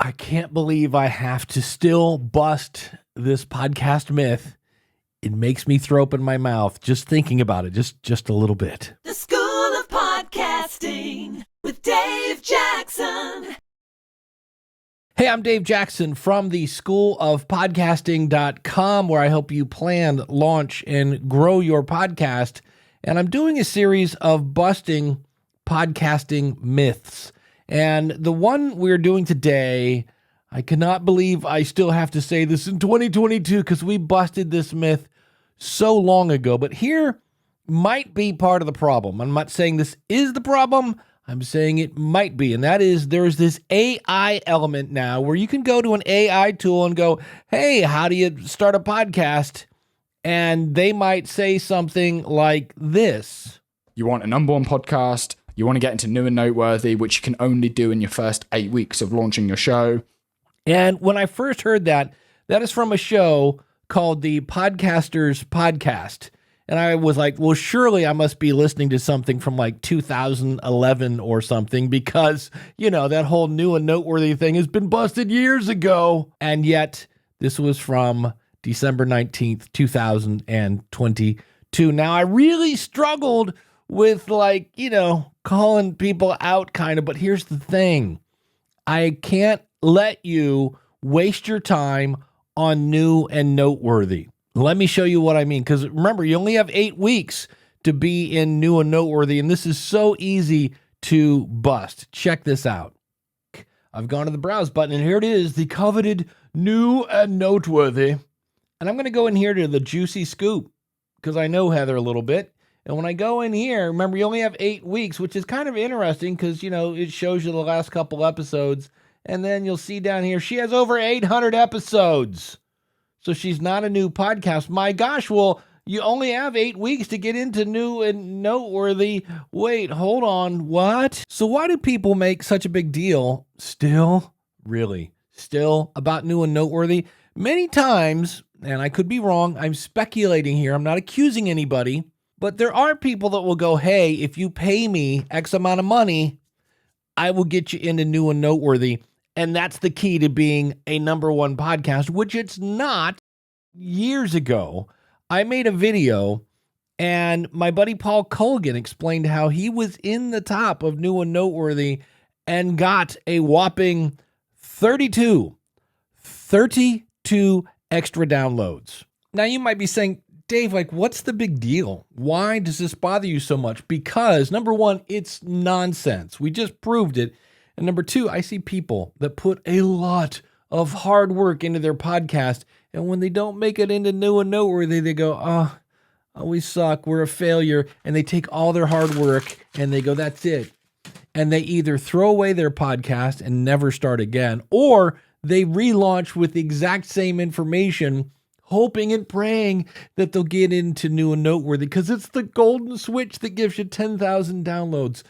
I can't believe I have to still bust this podcast myth. It makes me throw up in my mouth just thinking about it, just a little bit. The School of Podcasting with Dave Jackson. Hey, I'm Dave Jackson from the schoolofpodcasting.com, where I help you plan, launch, and grow your podcast. And I'm doing a series of busting podcasting myths. And the one we're doing today, I cannot believe I still have to say this in 2022 because we busted this myth so long ago. But here might be part of the problem. I'm not saying this is the problem. I'm saying it might be. And that is there's this AI element now where you can go to an AI tool and go, hey, how do you start a podcast? And they might say something like this. You want a number one podcast. You want to get into new and noteworthy, which you can only do in your first 8 weeks of launching your show. And when I first heard that, that is from a show called the Podcasters Podcast. And I was like, well, surely I must be listening to something from like 2011 or something because, you know, that whole new and noteworthy thing has been busted years ago. And yet this was from December 19th, 2022. Now, I really struggled with like, you know, calling people out kind of, but here's the thing. I can't let you waste your time on new and noteworthy. Let me show you what I mean. Because remember, you only have 8 weeks to be in new and noteworthy, and this is so easy to bust. Check this out. I've gone to the browse button, and here it is, the coveted new and noteworthy. And I'm going to go in here to the juicy scoop because I know Heather a little bit. And when I go in here, remember, you only have 8 weeks, which is kind of interesting because, you know, it shows you the last couple episodes. And then you'll see down here, she has over 800 episodes. So she's not a new podcast. My gosh, well, you only have 8 weeks to get into new and noteworthy. Wait, hold on. What? So why do people make such a big deal still about new and noteworthy? Many times, and I could be wrong, I'm speculating here. I'm not accusing anybody. But there are people that will go, hey, if you pay me X amount of money, I will get you into new and noteworthy. And that's the key to being a number one podcast, which it's not. Years ago, I made a video and my buddy Paul Colgan explained how he was in the top of new and noteworthy and got a whopping 32 extra downloads. Now you might be saying, Dave, like, what's the big deal? Why does this bother you so much? Because number one, it's nonsense. We just proved it. And number two, I see people that put a lot of hard work into their podcast. And when they don't make it into new and noteworthy, they go, oh, we suck. We're a failure. And they take all their hard work and they go, that's it. And they either throw away their podcast and never start again, or they relaunch with the exact same information, hoping and praying that they'll get into new and noteworthy because it's the golden switch that gives you 10,000 downloads.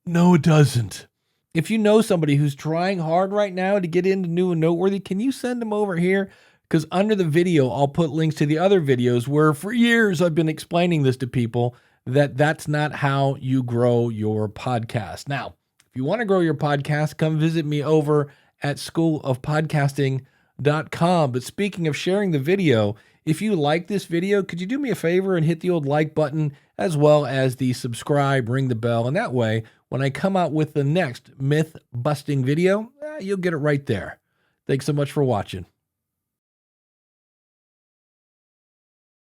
No, it doesn't. If you know somebody who's trying hard right now to get into new and noteworthy, can you send them over here? Because under the video, I'll put links to the other videos where for years I've been explaining this to people that that's not how you grow your podcast. Now, if you want to grow your podcast, come visit me over at schoolofpodcasting.com. But speaking of sharing the video, if you like this video, could you do me a favor and hit the old like button as well as the subscribe, ring the bell, and that way, when I come out with the next myth busting video, you'll get it right there. Thanks so much for watching.